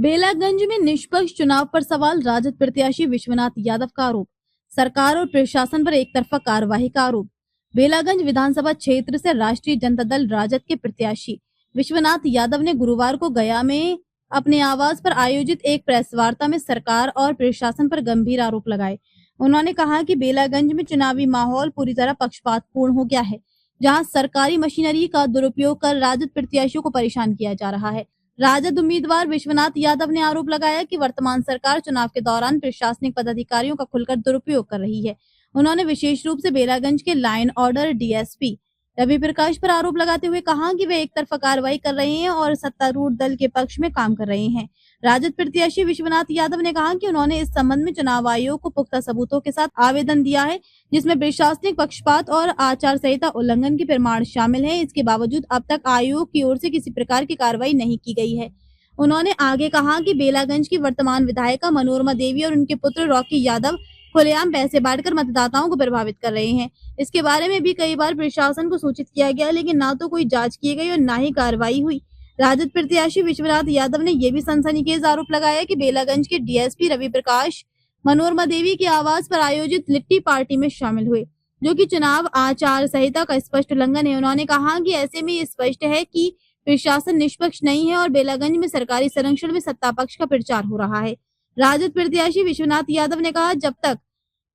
बेलागंज में निष्पक्ष चुनाव पर सवाल, राजद प्रत्याशी विश्वनाथ यादव का आरोप। सरकार और प्रशासन पर एक तरफा कार्रवाई का आरोप। बेलागंज विधानसभा क्षेत्र से राष्ट्रीय जनता दल राजद के प्रत्याशी विश्वनाथ यादव ने गुरुवार को गया में अपने आवास पर आयोजित एक प्रेस वार्ता में सरकार और प्रशासन पर गंभीर आरोप लगाए। उन्होंने कहा कि बेलागंज में चुनावी माहौल पूरी तरह पक्षपातपूर्ण हो गया है, जहां सरकारी मशीनरी का दुरुपयोग कर राजद प्रत्याशियों को परेशान किया जा रहा है। राजद उम्मीदवार विश्वनाथ यादव ने आरोप लगाया कि वर्तमान सरकार चुनाव के दौरान प्रशासनिक पदाधिकारियों का खुलकर दुरुपयोग कर रही है। उन्होंने विशेष रूप से बेलागंज के लाइन ऑर्डर डीएसपी रवि प्रकाश पर आरोप लगाते हुए कहा कि वे एक तरफा कार्रवाई कर रहे हैं और सत्तारूढ़ दल के पक्ष में काम कर रहे हैं। राजद प्रत्याशी विश्वनाथ यादव ने कहा कि उन्होंने इस संबंध में चुनाव आयोग को पुख्ता सबूतों के साथ आवेदन दिया है, जिसमें प्रशासनिक पक्षपात और आचार संहिता उल्लंघन के प्रमाण शामिल हैं। इसके बावजूद अब तक आयोग की ओर से किसी प्रकार की कार्रवाई नहीं की गई है। उन्होंने आगे कहा कि बेलागंज की वर्तमान विधायिका मनोरमा देवी और उनके पुत्र रॉकी यादव खुलेआम पैसे बांटकर मतदाताओं को प्रभावित कर रहे हैं। इसके बारे में भी कई बार प्रशासन को सूचित किया गया, लेकिन ना तो कोई जांच की गई और ना ही कार्रवाई हुई। राजद प्रत्याशी विश्वनाथ यादव ने यह भी सनसनीखेज आरोप लगाया कि बेलागंज के डीएसपी रवि प्रकाश मनोरमा देवी के आवास पर आयोजित लिट्टी पार्टी में शामिल हुए, जो कि चुनाव आचार संहिता का स्पष्ट उल्लंघन है। उन्होंने कहा कि ऐसे में ये स्पष्ट है कि प्रशासन निष्पक्ष नहीं है और बेलागंज में सरकारी संरक्षण में सत्ता पक्ष का प्रचार हो रहा है। राजद प्रत्याशी विश्वनाथ यादव ने कहा, जब तक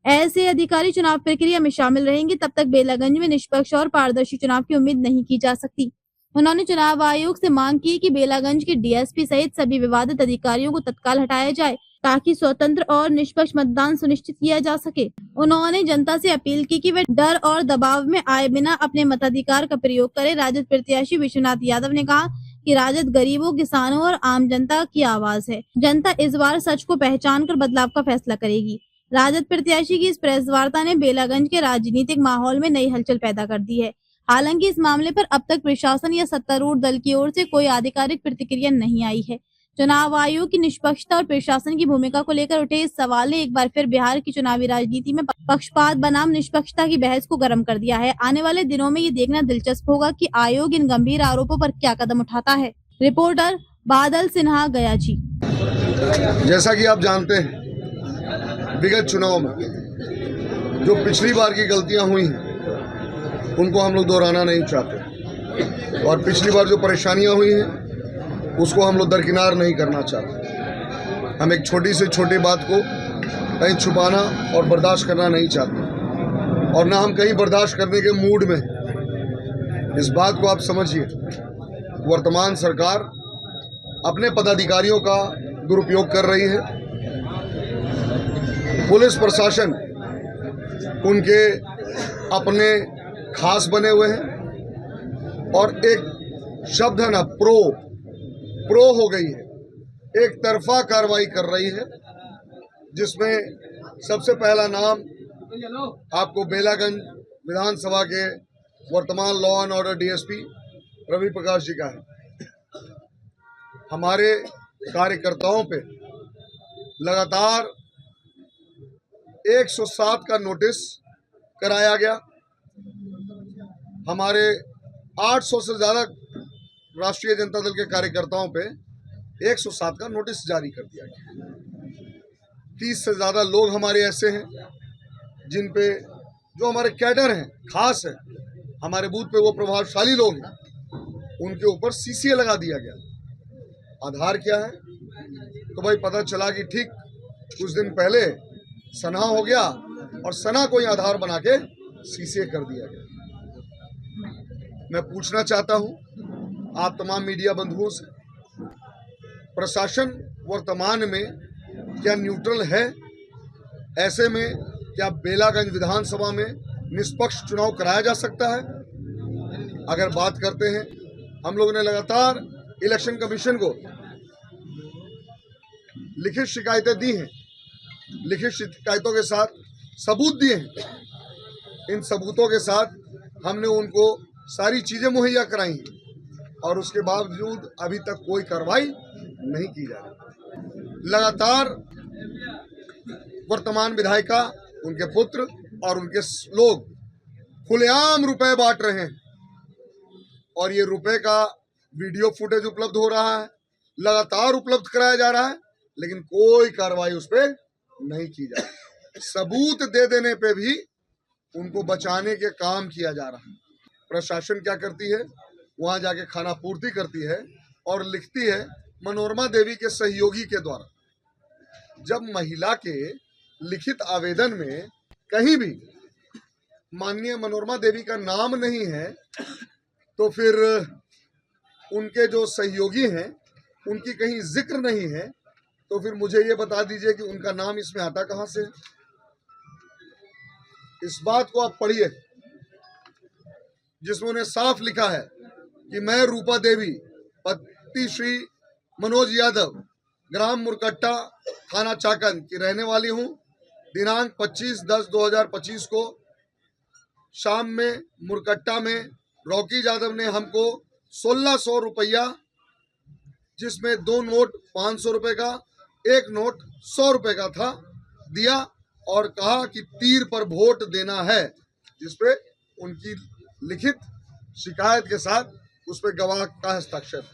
ऐसे अधिकारी चुनाव प्रक्रिया में शामिल रहेंगे तब तक बेलागंज में निष्पक्ष और पारदर्शी चुनाव की उम्मीद नहीं की जा सकती। उन्होंने चुनाव आयोग से मांग की कि बेलागंज के डीएसपी सहित सभी विवादित अधिकारियों को तत्काल हटाया जाए, ताकि स्वतंत्र और निष्पक्ष मतदान सुनिश्चित किया जा सके। उन्होंने जनता से अपील की कि वे डर और दबाव में आए बिना अपने मताधिकार का प्रयोग करें। राजद प्रत्याशी विश्वनाथ यादव ने कहा कि राजद गरीबों, किसानों और आम जनता की आवाज है। जनता इस बार सच को पहचान कर बदलाव का फैसला करेगी। राजद प्रत्याशी की इस प्रेस वार्ता ने बेलागंज के राजनीतिक माहौल में नई हलचल पैदा कर दी है। हालांकि इस मामले पर अब तक प्रशासन या सत्तारूढ़ दल की ओर से कोई आधिकारिक प्रतिक्रिया नहीं आई है। चुनाव आयोग की निष्पक्षता और प्रशासन की भूमिका को लेकर उठे इस सवाल ने एक बार फिर बिहार की चुनावी राजनीति में पक्षपात बनाम निष्पक्षता की बहस को गर्म कर दिया है। आने वाले दिनों में ये देखना दिलचस्प होगा कि आयोग इन गंभीर आरोपों पर क्या कदम उठाता है। रिपोर्टर बादल सिन्हा, गया जी। जैसा कि आप जानते हैं, विगत चुनाव में जो पिछली बार की गलतियां हुई हैं उनको हम लोग दोहराना नहीं चाहते, और पिछली बार जो परेशानियां हुई हैं उसको हम लोग दरकिनार नहीं करना चाहते। हम एक छोटी से छोटी बात को कहीं छुपाना और बर्दाश्त करना नहीं चाहते, और ना हम कहीं बर्दाश्त करने के मूड में। इस बात को आप समझिए, वर्तमान सरकार अपने पदाधिकारियों का दुरुपयोग कर रही है। पुलिस प्रशासन उनके अपने खास बने हुए हैं, और एक शब्द है ना, प्रो हो गई है, एक तरफा कार्रवाई कर रही है, जिसमें सबसे पहला नाम आपको बेलागंज विधानसभा के वर्तमान law and order DSP Ravi Prakash ji का है। हमारे कार्यकर्ताओं पे लगातार 107 का नोटिस कराया गया। हमारे 800 से ज़्यादा राष्ट्रीय जनता दल के कार्यकर्ताओं पे 107 का नोटिस जारी कर दिया गया। 30 से ज़्यादा लोग हमारे ऐसे हैं जिन पे, जो हमारे कैडर हैं, खास है, हमारे बूथ पे वो प्रभावशाली लोग हैं, उनके ऊपर सीसीए लगा दिया गया। आधार क्या है? तो भाई पता चला कि ठीक कुछ दिन पहले सना हो गया और सना को ही आधार बना के सीसीए कर दिया गया। मैं पूछना चाहता हूं आप तमाम मीडिया बंधुओं से, प्रशासन वर्तमान में क्या न्यूट्रल है? ऐसे में क्या बेलागंज विधानसभा में निष्पक्ष चुनाव कराया जा सकता है? अगर बात करते हैं, हम लोगों ने लगातार इलेक्शन कमीशन को लिखित शिकायतें दी हैं, लिखित शिकायतों के साथ सबूत दिए हैं। इन सबूतों के साथ हमने उनको सारी चीज़ें मुहैया कराई हैं, और उसके बावजूद अभी तक कोई कार्रवाई नहीं की जा रही। लगातार वर्तमान विधायिका, उनके पुत्र और उनके लोग खुलेआम रुपए बांट रहे हैं, और ये रुपए का वीडियो फुटेज उपलब्ध हो रहा है, लगातार उपलब्ध कराया जा रहा है, लेकिन कोई कार्रवाई उस पर नहीं की जा रही। सबूत दे देने पे भी उनको बचाने के काम किया जा रहा है। प्रशासन क्या करती है, वहां जाके खाना पूर्ति करती है और लिखती है मनोरमा देवी के सहयोगी के द्वारा। जब महिला के लिखित आवेदन में कहीं भी माननीय मनोरमा देवी का नाम नहीं है, तो फिर उनके जो सहयोगी हैं उनकी कहीं जिक्र नहीं है, तो फिर मुझे ये बता दीजिए कि उनका नाम इसमें आता कहां से? इस बात को आप पढ़िए, जिसमें उन्हें साफ लिखा है कि मैं रूपा देवी पति श्री मनोज यादव, ग्राम मुरकट्टा, थाना चाकंद की रहने वाली हूं। दिनांक 25/10/2025 को शाम में मुरकट्टा में रॉकी यादव ने हमको 1600 रुपया, जिसमें 2 नोट 500 रुपए का, 1 नोट 100 रुपए का था, दिया और कहा कि तीर पर वोट देना है, जिसपे उनकी लिखित शिकायत के साथ उस पर गवाह का हस्ताक्षर।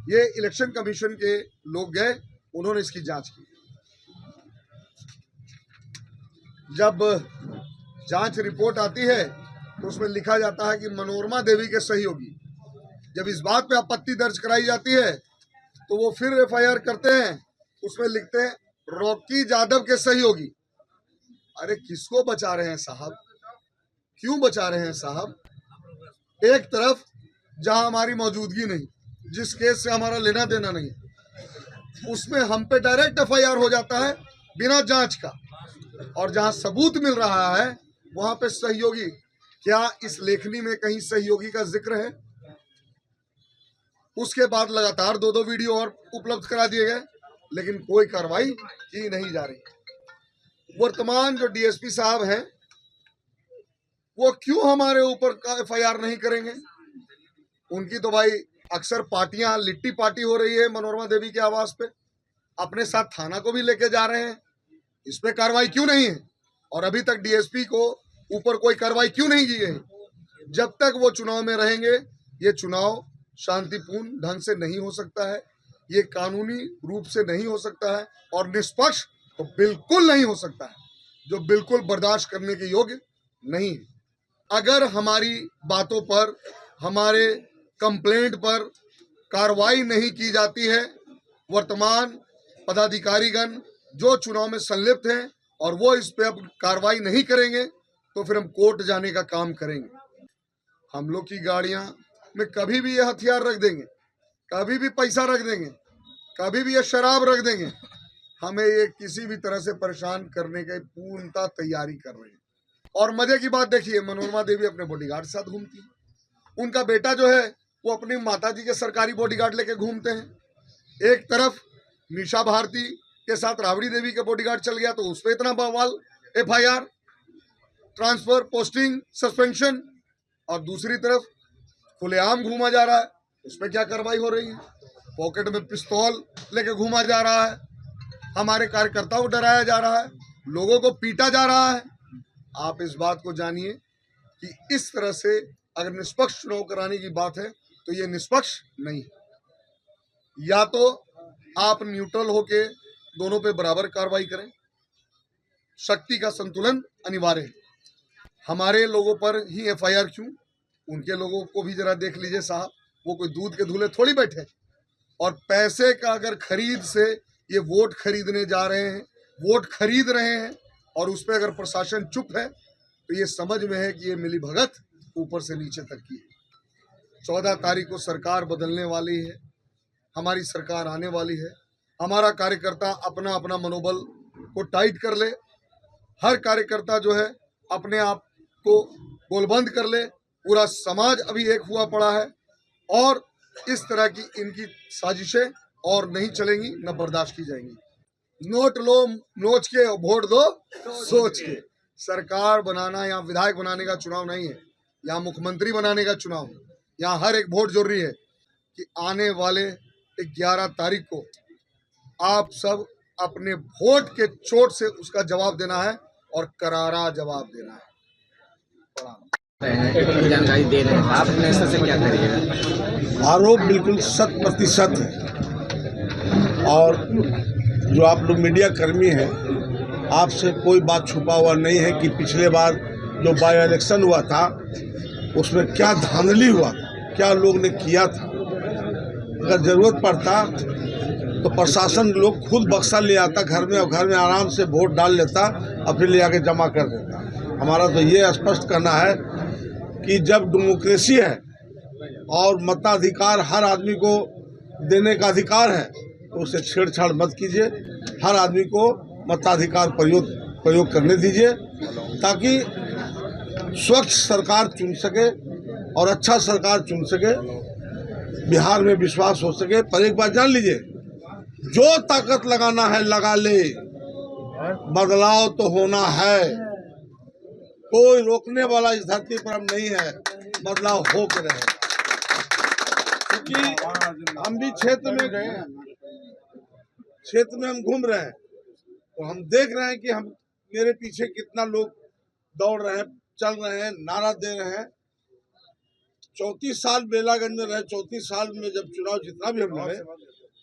ये इलेक्शन कमीशन के लोग गए, उन्होंने इसकी जांच की। जब जांच रिपोर्ट आती है तो उसमें लिखा जाता है कि मनोरमा देवी के सहयोगी। जब इस बात पे आपत्ति दर्ज कराई जाती है तो वो फिर एफआईआर करते हैं, उसमें लिखते हैं रॉकी यादव के सहयोगी। अरे किसको बचा रहे हैं साहब, क्यों बचा रहे हैं साहब? एक तरफ जहां हमारी मौजूदगी नहीं, जिस केस से हमारा लेना देना नहीं, उसमें हम पे डायरेक्ट एफआईआर हो जाता है बिना जांच का, और जहां सबूत मिल रहा है वहां पे सहयोगी। क्या इस लेखनी में कहीं सहयोगी का जिक्र है? उसके बाद लगातार 2-2 वीडियो और उपलब्ध करा दिए गए, लेकिन कोई कार्रवाई की नहीं जा रही। वर्तमान जो डीएसपी साहब हैं वो क्यों हमारे ऊपर का एफआईआर नहीं करेंगे? उनकी तो भाई अक्सर पार्टियां लिट्टी पार्टी हो रही है मनोरमा देवी के आवास पे, अपने साथ थाना को भी लेके जा रहे हैं। इस पे कार्रवाई क्यों नहीं है? और अभी तक डीएसपी को ऊपर कोई कार्रवाई क्यों नहीं की गई? जब तक वो चुनाव में रहेंगे, ये चुनाव शांतिपूर्ण ढंग से नहीं हो सकता है, ये कानूनी रूप से नहीं हो सकता है, और निष्पक्ष तो बिल्कुल नहीं हो सकता है, जो बिल्कुल बर्दाश्त करने के योग्य नहीं है। अगर हमारी बातों पर, हमारे कंप्लेंट पर कार्रवाई नहीं की जाती है, वर्तमान पदाधिकारीगण जो चुनाव में संलिप्त हैं और वो इस पे अब कार्रवाई नहीं करेंगे, तो फिर हम कोर्ट जाने का काम करेंगे। हम लोग की गाड़ियां में कभी भी ये हथियार रख देंगे, कभी भी पैसा रख देंगे, कभी भी ये शराब रख देंगे। हमें ये किसी भी तरह से परेशान करने की पूर्णतः तैयारी कर रहे हैं। और मजे की बात देखिए, मनोरमा देवी अपने बॉडीगार्ड के साथ घूमती है। उनका बेटा जो है वो अपनी माताजी के सरकारी बॉडीगार्ड लेके घूमते हैं। एक तरफ निशा भारती के साथ राबड़ी देवी के बॉडीगार्ड चल गया, तो उस पर इतना बवाल, एफआईआर, ट्रांसफर, पोस्टिंग, सस्पेंशन, और दूसरी तरफ खुलेआम घूमा जा रहा है, उस पर क्या कार्रवाई हो रही है? पॉकेट में पिस्तौल लेके घूमा जा रहा है, हमारे कार्यकर्ताओं को डराया जा रहा है, लोगों को पीटा जा रहा है। आप इस बात को जानिए कि इस तरह से अगर निष्पक्ष चुनाव कराने की बात है तो ये निष्पक्ष नहीं है। या तो आप न्यूट्रल होके दोनों पे बराबर कार्रवाई करें, शक्ति का संतुलन अनिवार्य है। हमारे लोगों पर ही एफआईआर क्यों? उनके लोगों को भी जरा देख लीजिए साहब, वो कोई दूध के धुले थोड़ी बैठे। और पैसे का अगर खरीद से ये वोट खरीदने जा रहे हैं, वोट खरीद रहे हैं, और उस पर अगर प्रशासन चुप है तो ये समझ में है कि ये मिली भगत ऊपर से नीचे तक की है। 14 तारीख को सरकार बदलने वाली है, हमारी सरकार आने वाली है। हमारा कार्यकर्ता अपना अपना मनोबल को टाइट कर ले, हर कार्यकर्ता जो है अपने आप को गोलबंद कर ले। पूरा समाज अभी एक हुआ पड़ा है, और इस तरह की इनकी साजिशें और नहीं चलेंगी, न बर्दाश्त की जाएंगी। नोट लो नोच के, वोट दो सोच के। सरकार बनाना या विधायक बनाने का चुनाव नहीं है, या मुख्यमंत्री बनाने का चुनाव है। यहाँ हर एक वोट जरूरी है कि आने वाले 11 तारीख को आप सब अपने वोट के चोट से उसका जवाब देना है, और करारा जवाब देना है। जानकारी दे रहे हैं आप, अपने हिस्से से क्या करिएगा? आरोप बिल्कुल 100% है। और जो आप लोग मीडिया कर्मी हैं, आपसे कोई बात छुपा हुआ नहीं है कि पिछले बार जो बाई इलेक्शन हुआ था उसमें क्या धांधली हुआ था, क्या लोग ने किया था। अगर ज़रूरत पड़ता तो प्रशासन लोग खुद बक्सा ले आता घर में और घर में आराम से वोट डाल लेता और फिर ले आके जमा कर देता। हमारा तो ये स्पष्ट करना है कि जब डेमोक्रेसी है और मताधिकार हर आदमी को देने का अधिकार है तो उसे छेड़छाड़ मत कीजिए। हर आदमी को मताधिकार प्रयोग करने दीजिए ताकि स्वच्छ सरकार चुन सके और अच्छा सरकार चुन सके, बिहार में विश्वास हो सके। पर एक बात जान लीजिए, जो ताकत लगाना है लगा ले, बदलाव तो होना है। कोई रोकने वाला इस धरती पर अब नहीं है, बदलाव हो के रहेगा। क्योंकि हम भी क्षेत्र में गए हैं, क्षेत्र में हम घूम रहे हैं तो हम देख रहे हैं कि हम मेरे पीछे कितना लोग दौड़ रहे हैं, चल रहे हैं, नारा दे रहे हैं। 34 साल बेलागंज में रहे, 34 साल में जब चुनाव जितना भी हम लड़े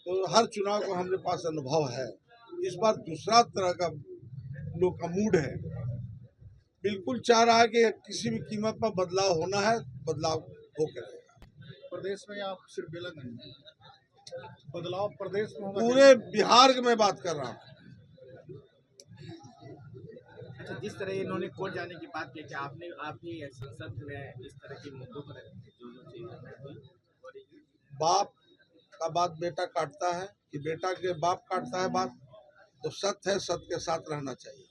तो हर चुनाव का हमारे पास अनुभव है। इस बार दूसरा तरह का लोग का मूड है, बिल्कुल चाह रहा है कि किसी भी कीमत पर बदलाव होना है, बदलाव होकर रहेगा। प्रदेश में आप सिर्फ बेलागंज में बदलाव प्रदेश में होगा, पूरे बिहार की मैं बात कर रहा हूँ। अच्छा, जिस तरह इन्होंने कोर्ट जाने की बात की, आपने आपकी संसद में इस तरह के मुद्दों पर जो चीज बाप का बात बेटा काटता है कि बेटा के बाप काटता है बात, तो सत्य है, सत्य के साथ रहना चाहिए।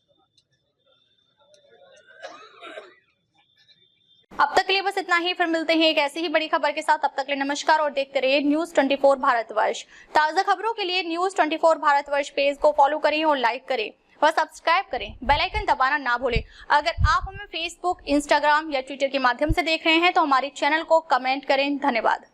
अब तक के लिए बस इतना ही, फिर मिलते हैं एक ऐसी ही बड़ी खबर के साथ। अब तक के लिए नमस्कार और देखते रहिए न्यूज़ 24 भारतवर्ष। ताज़ा खबरों के लिए न्यूज़ 24 भारतवर्ष पेज को फॉलो करें और लाइक करें और सब्सक्राइब करें। बेल आइकन दबाना ना भूलें। अगर आप हमें फेसबुक, इंस्टाग्राम या ट्विटर के माध्यम से देख रहे हैं तो हमारे चैनल को कमेंट करें। धन्यवाद।